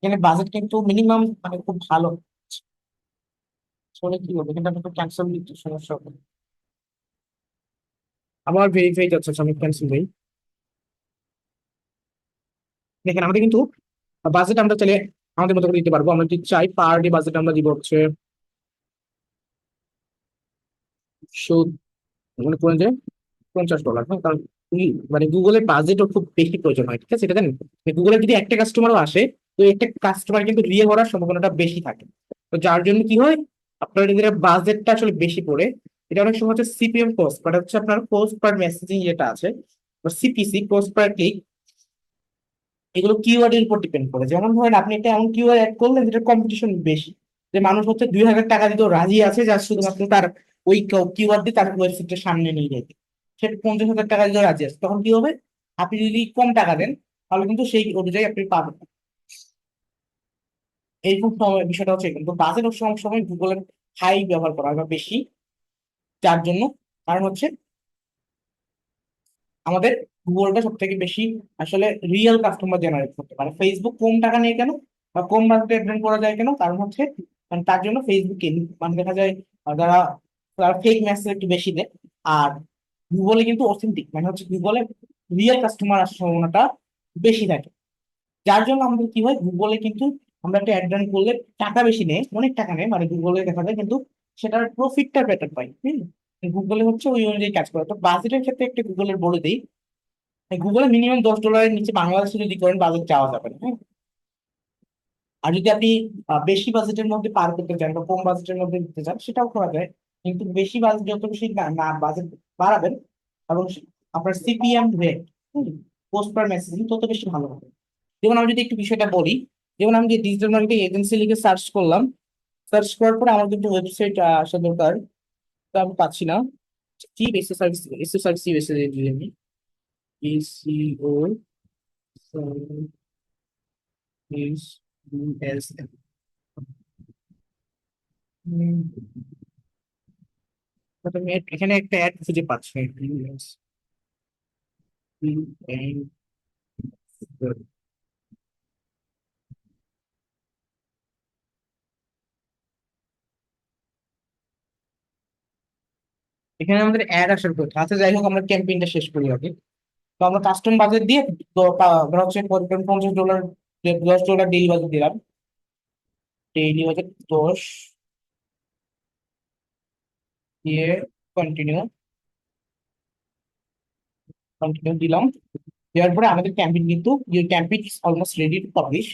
এখানে বাজেট কিন্তু মিনিমাম, মানে খুব ভালো। আসলে কি হবে, কিন্তু আমি ক্যান্সেল দিতে সমস্যা হবে, আবার ভেরিফাই যাচ্ছে, আমি ক্যান্সেল দিই। দেখেন আমাদের কিন্তু বাজেট আমরা চাইলে আমাদের মতো করে দিতে পারবো। আমরা যদি চাই পার ডে বাজেট আমরা দিব হচ্ছে 100, মনে করেন যে $50। হ্যাঁ, কারণ মানে গুগলের বাজেটও খুব বেশি প্রয়োজন হয়, ঠিক আছে, এটা জানেন? গুগলের যদি একটা কাস্টমারও আসে, তো একটা কাস্টমার কিন্তু রিয়ে হওয়ার সম্ভাবনাটা বেশি থাকে। তো যার জন্য কি হয়, আপনার যদি বাজেটটা আসলে বেশি পড়ে, এটা অনেক সময় হচ্ছে সিপিএম কস্ট, মানে হচ্ছে আপনার পোস্ট পার মেসেজিং যেটা আছে, সিপিসি, পোস্ট পার ক্লিক, এগুলো কিওয়ার্ডের উপর ডিপেন্ড করে। যেমন ধরেন আপনি একটা এমন কিওয়ার্ড অ্যাড করলেন যেটা কম্পিটিশন বেশি, যে মানুষ হচ্ছে 2,000 টাকা দিতেও রাজি আছে, যা শুধুমাত্র তার ওই কিওয়ার্ড দিয়ে তার ওয়েবসাইটের সামনে নিয়ে যেতে, সে 50,000 টাকা দিতেও রাজি আছে, তখন কি হবে, আপনি যদি কম টাকা দেন তাহলে কিন্তু সেই অনুযায়ী আপনি পাবেন না। এইরকম বিষয়টা হচ্ছে, কিন্তু বাজেট সময় সময় গুগলের হাই ব্যবহার করা হয় বা বেশি, যার জন্য, কারণ হচ্ছে আমাদের গুগলটা সব থেকে বেশি আসলে রিয়েল কাস্টমার জেনারেট করতে পারে। ফেসবুক কম টাকা নেই কেন, বা কম বাজেটে ব্র্যান্ড করা যায় কেন, কারণ হচ্ছে মানে তার জন্য ফেসবুকে মানে দেখা যায় যারা তারা ফেক মেসেজ একটু বেশি দেয়, আর গুগলে কিন্তু অথেন্টিক, মানে হচ্ছে গুগলে রিয়েল কাস্টমার আসার সম্ভাবনাটা বেশি থাকে। যার জন্য আমাদের কি হয়, গুগলে কিন্তু আমরা একটা অ্যাড রান করলে টাকা বেশি নেয়, অনেক টাকা নেয়, মানে গুগলে দেখা যায় কিন্তু সেটার প্রফিটটা বেটার পাই। গুগলে হচ্ছে ওই অনুযায়ী কাজ করে। তো বাজেটের ক্ষেত্রে একটা গুগলের বলে দিই, গুগলে মিনিমাম $10 নিচে বাংলাদেশে যদি করেন বাজেট যাওয়া যাবে না, হ্যাঁ? আর যদি আপনি বেশি বাজেটের মধ্যে পার করতে চান বা কম বাজেটের মধ্যে দিতে চান সেটাও করা যায়। কিন্তু বেশি বাজেট, যত বেশি না না বাজেট বাড়াবেন এবং আপনার সিপিএম রেট, পোস্ট পার মেসেজিং তত বেশি ভালো হবে। যেমন আমি যদি একটু বিষয়টা বলি, যেমন আমি যে ডিজিটাল মার্কেটিং এজেন্সি লিখে সার্চ করলাম, সার্চ করার পরে আমার কিন্তু ওয়েবসাইট আসা দরকার, তো আমি পাচ্ছি না। কি এসএস সার্ভিস, এসএস সার্ভিস আমি এসিও সার্ভিস এস, আমি এখানে একটা অ্যাড খুঁজে পাচ্ছি না। এখানে আমাদের অ্যাড আসার কথা আচ্ছা, যাই হোক আমরা ক্যাম্পেইনটা শেষ করি আগে। তো আমরা কাস্টম বাজেট দিয়ে ধরা হচ্ছে $50, $10 ডেইলি বাজেট দিলাম। ডেইলি বাজেট 10 দিয়ে কন্টিনিউ, কন্টিনিউ দিলাম। দেওয়ার পরে আমাদের ক্যাম্পেইন কিন্তু campaign is almost ready to publish.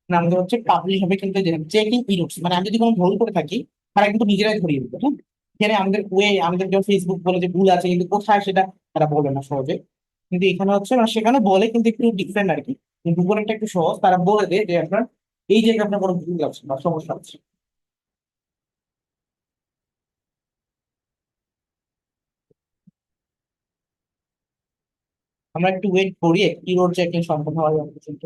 আমাদের হচ্ছে পাবলিশ হবে, কিন্তু চেকিং ইরোর্স মানে আমি যদি কোনো ভুল করে থাকি তারা কিন্তু নিজেরাই ধরিয়ে দেবে, হ্যাঁ? এখানে আমাদের আমাদের যেমন ফেসবুক বলে যে ভুল আছে, কিন্তু কোথায় সেটা তারা বলে না সহজে। কিন্তু এখানে হচ্ছে মানে সেখানে বলে কিন্তু একটু ডিফারেন্ট আর কি। কিন্তু গুগলটা একটু সহজ, তারা বলে দেয় যে আপনার এই জায়গায় আপনার কোনো ভুল আছে বা সমস্যা আছে। আমরা একটু ওয়েট করি ইরোর চেকিং সম্পূর্ণ হওয়ার পর্যন্ত।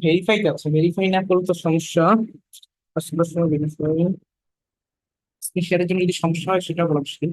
ভেরিফাই আছে, ভেরিফাই না করলে তো সমস্যা। আসলে ভেরিফাই শেয়ারের জন্য যদি সমস্যা হয় সেটা বলা মুশকিল।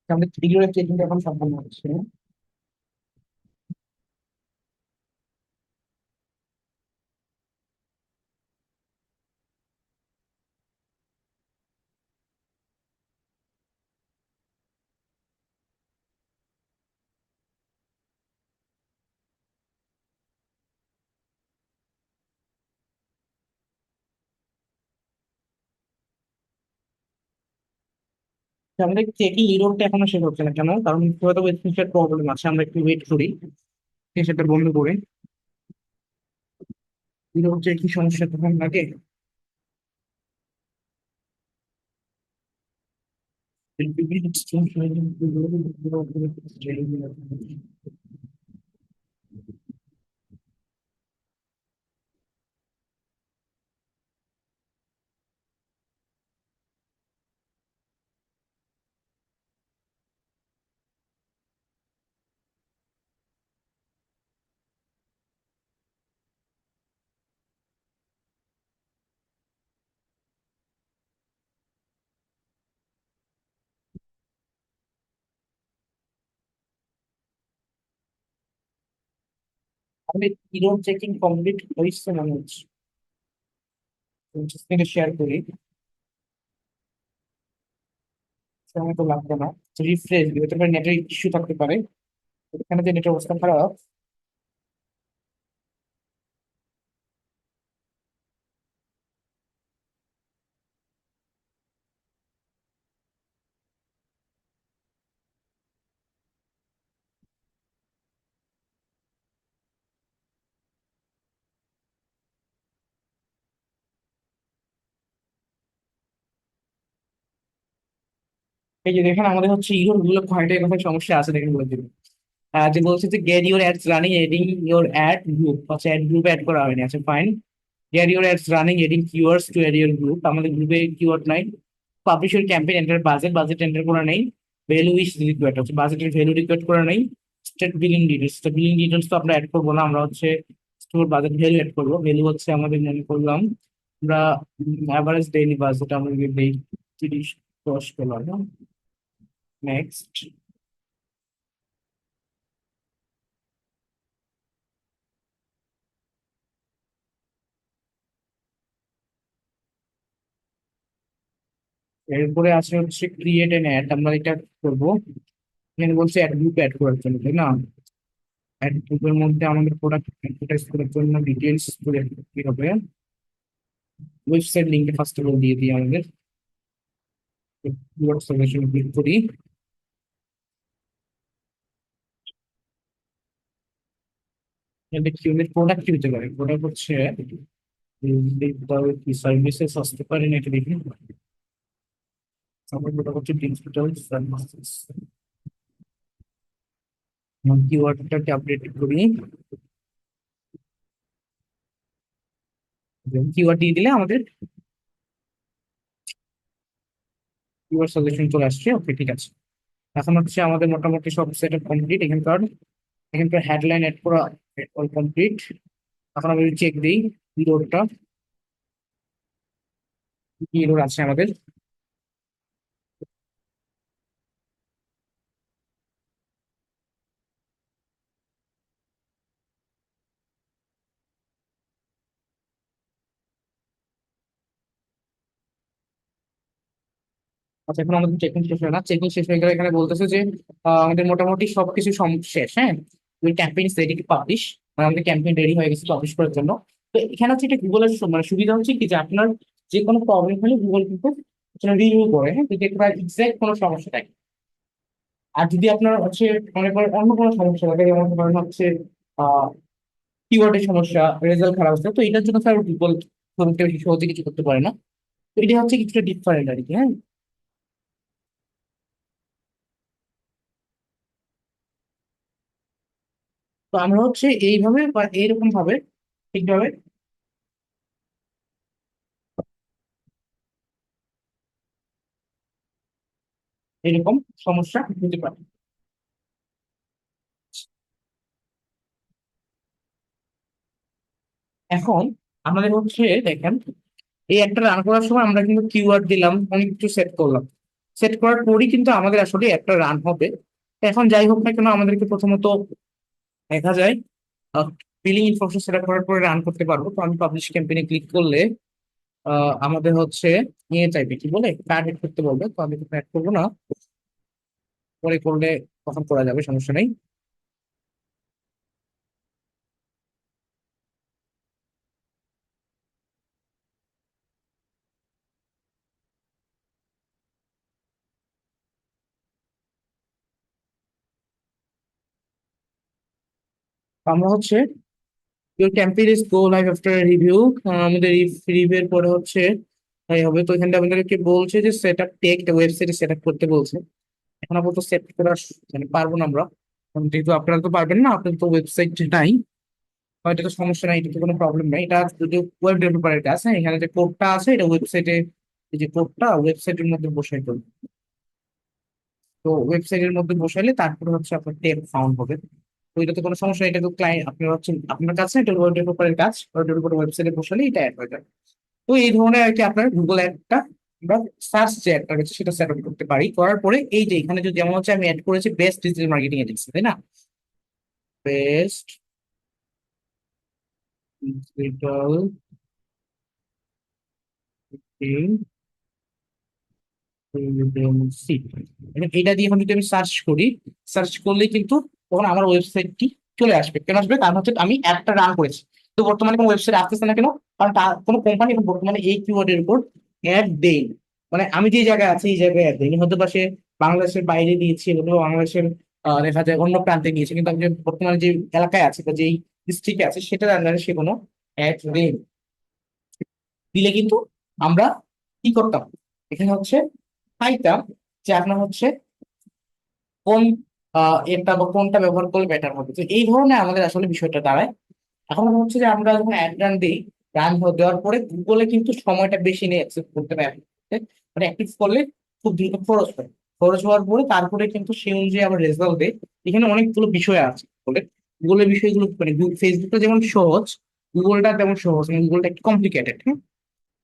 আমাদের থ্রি চেকিং এখন সম্পূর্ণ হচ্ছে। তো আমাদের চেকিং ইরোরটা এখনো শেষ হচ্ছে না কেন? কারণ হয়তো স্ক্রিনশট প্রবলেম আছে, আমরা একটু ওয়েট করি, সেটা বন্ধ করে। ইরোর চেকিং সমস্যা তখন লাগে। আমাদের ইরোর চেকিং কমপ্লিট হয়েছে মনে হচ্ছে, স্ক্রিনে শেয়ার করি। সময় তো লাগবে না, রিফ্রেশ দিতে পারে, নেটের ইস্যু থাকতে পারে। এখানে যে নেটের অবস্থা খারাপ। এই যে দেখেন আমাদের হচ্ছে ইউরোপ গুলো কয়টা কথা সমস্যা আছে দেখেন বলে দিন। যে বলছে যে get your ads running adding your ad group, আচ্ছা অ্যাড গ্রুপে অ্যাড করা হয়নি, আচ্ছা fine. Get your ads running adding keywords to add your group, আমাদের গ্রুপে কিওয়ার্ড নাই। Publish your campaign enter budget, budget enter করা নেই। ভ্যালু ইজ রিকোয়ার্ড, হচ্ছে বাজেটের ভ্যালু রিকোয়ার্ড করা নেই। স্টেট বিলিং ডিটেলস, তো বিলিং ডিটেলস তো আমরা অ্যাড করবো না, আমরা হচ্ছে স্টোর বাজেট ভ্যালু অ্যাড করবো। ভ্যালু হচ্ছে আমাদের মনে করলাম আমরা অ্যাভারেজ ডেইলি বাজেট আমাদের দেই 30-10 ডলার। নেক্সট, এরপরে আছে হচ্ছে ক্রিয়েট এন অ্যাড, আমরা এটা করবো। এখানে বলছে অ্যাড গ্রুপ অ্যাড করার জন্য, তাই না? অ্যাড গ্রুপের মধ্যে আমাদের প্রোডাক্ট অ্যাডভার্টাইজ করার জন্য ডিটেলস কি হবে, ওয়েবসাইট লিঙ্কে ফার্স্ট অফ অল দিয়ে দিই আমাদের। কিওয়ার্ড সাজেশন ক্লিক করি। এটা কিউএর প্রোডাক্ট কি হতে পারে? প্রোডাক্ট হচ্ছে কি সার্ভিসেস আসতে পারে না, এটা দেখি। আমার প্রোডাক্ট হচ্ছে ডিজিটাল সার্ভিসেস। কিওয়ার্ডটাকে আপডেট করি, কিওয়ার্ড দিয়ে দিলে আমাদের কিওয়ার্ড সাজেশন চলে আসছে। ওকে ঠিক আছে, এখন হচ্ছে আমাদের মোটামুটি সব সেট আপ কমপ্লিট। এখানকার এখানকার হেডলাইন এড করা অল কমপ্লিট। এখন আমি চেক দিই ইরোরটা, কি ইরোর আছে আমাদের। আচ্ছা এখন আমাদের চেকিং শেষ হয় না, চেকিং শেষ হয়ে গেলে এখানে বলতেছে যে আমাদের মোটামুটি সবকিছু শেষ। হ্যাঁ, ওই ক্যাম্পেইন রেডি টু পাবলিশ, মানে আমাদের ক্যাম্পেইন রেডি হয়ে গেছে পাবলিশ করার জন্য। তো এখানে হচ্ছে এটা গুগলের মানে সুবিধা হচ্ছে কি যে আপনার যে কোনো প্রবলেম হলে গুগল কিন্তু রিভিউ করে, হ্যাঁ, যদি একটা এক্সাক্ট কোনো সমস্যা থাকে। আর যদি আপনার হচ্ছে মনে করেন অন্য কোনো সমস্যা থাকে, যেমন ধরেন হচ্ছে আহ কিওয়ার্ডের সমস্যা, রেজাল্ট খারাপ হচ্ছে, তো এটার জন্য স্যার গুগল খুব একটা বেশি সহজে কিছু করতে পারে না। তো এটা হচ্ছে কিছুটা ডিফারেন্ট আর কি, হ্যাঁ। তো আমরা হচ্ছে এইভাবে বা এইরকম ভাবে ঠিকভাবে এরকম সমস্যা হতে পারে। এখন আমাদের হচ্ছে দেখেন, এই একটা রান করার সময় আমরা কিন্তু কিওয়ার্ড দিলাম, অনেক কিছু সেট করলাম। সেট করার পরই কিন্তু আমাদের আসলে একটা রান হবে। এখন যাই হোক না কেন আমাদেরকে প্রথমত দেখা যায় বিলিং ইনফরমেশন সেট করার পরে রান করতে পারবো। তো আমি পাবলিশ ক্যাম্পেইনে ক্লিক করলে আমাদের হচ্ছে নিয়ে চাইবে কি বলে কার্ড এড করতে বলবে, তো আমি অ্যাড করবো না, পরে করলে তখন করা যাবে, সমস্যা নেই। আমরা হচ্ছে your campaign is go live after review, আমাদের রিভিউ এর পরে হচ্ছে তাই হবে। তো এখানটা আমাদেরকে বলছে যে সেট আপ টেক ওয়েবসাইটে সেট আপ করতে বলছে। এখন আপাতত সেট করা মানে পারবো না আমরা, কারণ যেহেতু আপনারা তো পারবেন না, আপনার তো ওয়েবসাইট নাই। হয়তো তো সমস্যা নাই, এটা তো কোনো প্রবলেম নাই, এটা যদি ওয়েব ডেভেলপারের কাজ। হ্যাঁ, এখানে যে কোডটা আছে এটা ওয়েবসাইটে, এই যে কোডটা ওয়েবসাইটের মধ্যে বসাই করবে। তো ওয়েবসাইটের মধ্যে বসাইলে তারপরে হচ্ছে আপনার টেপ ফাউন্ড হবে। তো এটা তো কোনো সমস্যা নেই, এটা তো ক্লায়েন্ট আপনার হচ্ছে আপনার কাছে, এটা ওয়েব ডেভেলপারের কাজ, ওয়েব ডেভেলপার ওয়েবসাইটে বসালে এটা অ্যাড হয়ে যাবে। তো এই ধরনের আর কি আপনার গুগল অ্যাডটা বা সার্চ যে অ্যাডটা রয়েছে সেটা সেট আপ করতে পারি। করার পরে এই যে এখানে যদি যেমন হচ্ছে আমি অ্যাড করেছি বেস্ট ডিজিটাল মার্কেটিং এজেন্সি, তাই না? বেস্ট ডিজিটাল সিট, এটা দিয়ে এখন যদি আমি সার্চ করি, সার্চ করলে কিন্তু তখন আমার ওয়েবসাইটটি চলে আসবে। কেন আসবে? কারণ হচ্ছে আমি অ্যাডটা রান করেছি। তো বর্তমানে কোনো ওয়েবসাইট আসতেছে না কেন? কারণ কোনো কোম্পানি এখন বর্তমানে এই কিওয়ার্ডের উপর অ্যাড দেয়। মানে আমি যে জায়গায় আছি এই জায়গায় অ্যাড দেয়নি, হয়তো বা সে বাংলাদেশের বাইরে দিয়েছে, অথবা বাংলাদেশের দেখা যায় অন্য প্রান্তে দিয়েছে, কিন্তু আমি যে বর্তমানে যে এলাকায় আছে বা যেই ডিস্ট্রিক্টে আছে সেটার আন্ডারে সে কোনো অ্যাড দেয়। দিলে কিন্তু আমরা কি করতাম, এখানে হচ্ছে পাইতাম যে আপনার হচ্ছে কোন এটা বা কোনটা ব্যবহার করলে বেটার হবে। তো এই ধরনের আমাদের আসলে বিষয়টা দাঁড়ায়। এখন হচ্ছে যে আমরা যখন অ্যাড রান দিই, রান দেওয়ার পরে গুগলে কিন্তু সময়টা বেশি নিয়ে অ্যাক্সেস করতে পারে, মানে অ্যাক্টিভ করলে খুব দ্রুত খরচ হয়। খরচ হওয়ার পরে তারপরে কিন্তু সেই অনুযায়ী আবার রেজাল্ট দেয়। এখানে অনেকগুলো বিষয় আছে বলে, গুগলের বিষয়গুলো মানে ফেসবুকটা যেমন সহজ, গুগলটা তেমন সহজ মানে গুগলটা একটু কমপ্লিকেটেড। হ্যাঁ,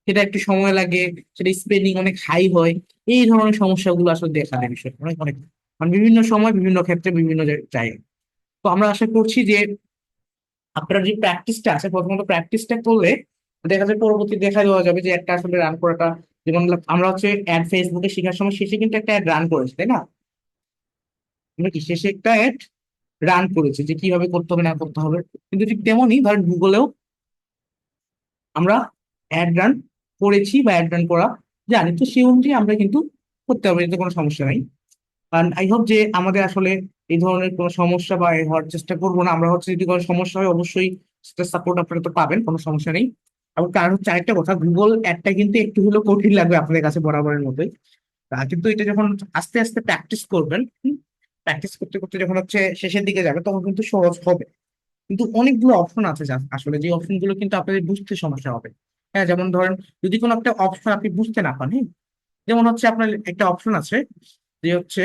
সেটা একটু সময় লাগে, সেটা স্পেলিং অনেক হাই হয়। এই ধরনের সমস্যাগুলো আসলে দেখা দেয় বিষয় অনেক অনেক, মানে বিভিন্ন সময় বিভিন্ন ক্ষেত্রে বিভিন্ন জায়গায়। তো আমরা আশা করছি যে আপনার যে প্র্যাকটিসটা আছে, প্রথমত প্র্যাকটিসটা করলে দেখা যায় পরবর্তী দেখা দেওয়া যাবে যে একটা আসলে রান করাটা, যেমন আমরা হচ্ছে অ্যাড ফেসবুকে শেখার সময় শেষে কিন্তু একটা অ্যাড রান করেছি, তাই না? আমরা কি শেষে একটা অ্যাড রান করেছি যে কিভাবে করতে হবে না করতে হবে। কিন্তু ঠিক তেমনই ধরেন গুগলেও আমরা অ্যাড রান করেছি বা অ্যাড রান করা জানি, তো সেই অনুযায়ী আমরা কিন্তু করতে হবে, এতে কোনো সমস্যা নাই। কারণ আই হোপ যে আমাদের আসলে এই ধরনের কোনো সমস্যা বা এ হওয়ার চেষ্টা করবো না। আমরা হচ্ছে যদি কোনো সমস্যা হয় অবশ্যই সেটা সাপোর্ট আপনারা তো পাবেন, কোনো সমস্যা নেই। এবং তার হচ্ছে আরেকটা কথা, গুগল অ্যাডটা কিন্তু একটু হলেও কঠিন লাগবে আপনাদের কাছে বরাবরের মতোই। কিন্তু এটা যখন আস্তে আস্তে প্র্যাকটিস করবেন, প্র্যাকটিস করতে করতে যখন হচ্ছে শেষের দিকে যাবে তখন কিন্তু সহজ হবে। কিন্তু অনেকগুলো অপশন আছে আসলে যে অপশন গুলো কিন্তু আপনাদের বুঝতে সমস্যা হবে। হ্যাঁ, যেমন ধরেন যদি কোনো একটা অপশন আপনি বুঝতে না পান, হ্যাঁ, যেমন হচ্ছে আপনার একটা অপশন আছে যে হচ্ছে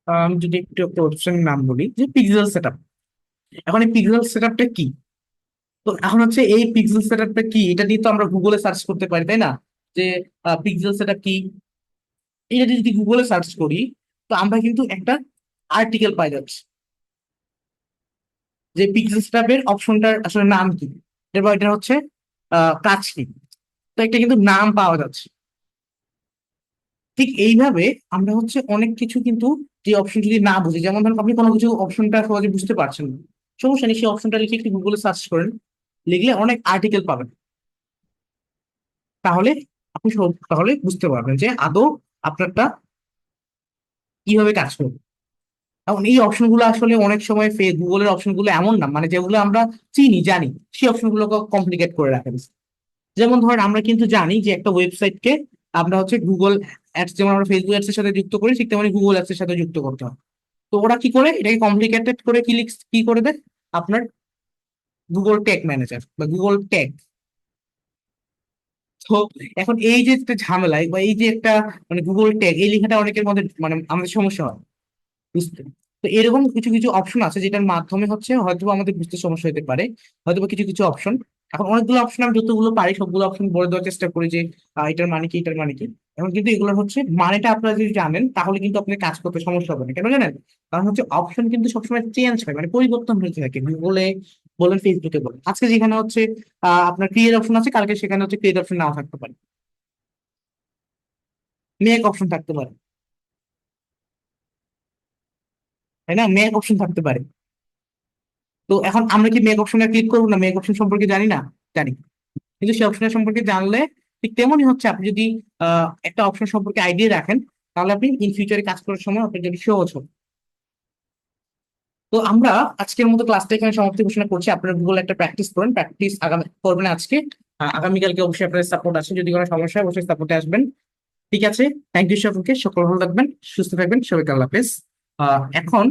আমি যদি একটু একটা অপশনের নাম বলি যে পিক্সেল সেটআপ। এখন এই পিক্সেল সেটআপটা কি? তো এখন হচ্ছে এই পিক্সেল সেটআপটা কি এটা দিয়ে তো আমরা গুগলে সার্চ করতে পারি, তাই না? যে পিক্সেল সেটআপ কি, এটা দিয়ে যদি গুগলে সার্চ করি তো আমরা কিন্তু একটা আর্টিকেল পাই যাচ্ছি যে পিক্সেল সেটআপের অপশনটার আসলে নাম কি, এবার এটা হচ্ছে কাজ কি। তো একটা কিন্তু নাম পাওয়া যাচ্ছে। ঠিক এইভাবে আমরা হচ্ছে অনেক কিছু কিন্তু, যে অপশন যদি না বুঝি, যেমন ধরুন আপনি কোনো কিছু অপশনটা সহজে বুঝতে পারছেন না, সমস্যা নেই, সেই অপশনটা লিখে একটু গুগলে সার্চ করেন, লিখলে অনেক আর্টিকেল পাবেন। তাহলে আপনি তাহলে বুঝতে পারবেন যে আদৌ আপনারটা কিভাবে কাজ করবে। এখন এই অপশনগুলো আসলে অনেক সময় গুগলের অপশনগুলো এমন না, মানে যেগুলো আমরা চিনি জানি সেই অপশনগুলোকে কমপ্লিকেট করে রাখে দিচ্ছে। যেমন ধরেন আমরা কিন্তু জানি যে একটা ওয়েবসাইটকে আমরা হচ্ছে গুগল অ্যাডস, যেমন আমরা ফেসবুক অ্যাডস এর সাথে যুক্ত করি, ঠিক তেমনি গুগল অ্যাডস এর সাথে যুক্ত করতে হয়। তো ওরা কি করে এটাকে কমপ্লিকেটেড করে কি করে দেয় আপনার গুগল ট্যাগ ম্যানেজার বা গুগল ট্যাগ। তো এখন এই যে একটা ঝামেলা বা এই যে একটা মানে গুগল ট্যাগ এই লেখাটা অনেকের মধ্যে মানে আমাদের সমস্যা হয় বুঝতে। তো এরকম কিছু কিছু অপশন আছে যেটার মাধ্যমে হচ্ছে হয়তো আমাদের বুঝতে সমস্যা হতে পারে, হয়তো কিছু কিছু অপশন। এখন অনেকগুলো অপশন আমি যতগুলো পারি সবগুলো অপশন বলে দেওয়ার চেষ্টা করি যে এটার মানে কি এটার মানে কি। এখন কিন্তু এগুলোর হচ্ছে মানেটা আপনারা যদি জানেন তাহলে কিন্তু আপনার কাজ করতে সমস্যা হবে না, কেন জানেন? কারণ হচ্ছে অপশন কিন্তু সবসময় চেঞ্জ হয়, মানে পরিবর্তন হতে থাকে। গুগলে বলেন ফেসবুকে বলেন, আজকে যেখানে হচ্ছে আপনার ক্রিয়েট অপশন আছে, কালকে সেখানে হচ্ছে ক্রিয়েট অপশন নাও থাকতে পারে, মেক অপশন থাকতে পারে, তাই না? মেক অপশন থাকতে পারে। তো এখন আমরা কি মেক অপশনে ক্লিক করবো না? মেক অপশন সম্পর্কে জানি না, জানি। কিন্তু সেই অপশনের সম্পর্কে জানলে ঠিক তেমনই হচ্ছে আপনি যদি একটা অপশন সম্পর্কে আইডিয়া রাখেন তাহলে আপনি ইন ফিউচারে কাজ করার সময় আপনার যদি সহজ হবে। তো আমরা আজকের মতো ক্লাসটা এখানে সমাপ্তি ঘোষণা করছি। আপনারা গুগল একটা প্র্যাকটিস করেন, প্র্যাকটিস আগামী করবেন আজকে। আগামীকালকে অবশ্যই আপনাদের সাপোর্ট আছে, যদি কোনো সমস্যা হয় অবশ্যই সাপোর্টে আসবেন। ঠিক আছে, থ্যাংক ইউ সকলকে, সকল ভালো থাকবেন, সুস্থ থাকবেন, সবাইকে আল্লাহ হাফেজ। এখন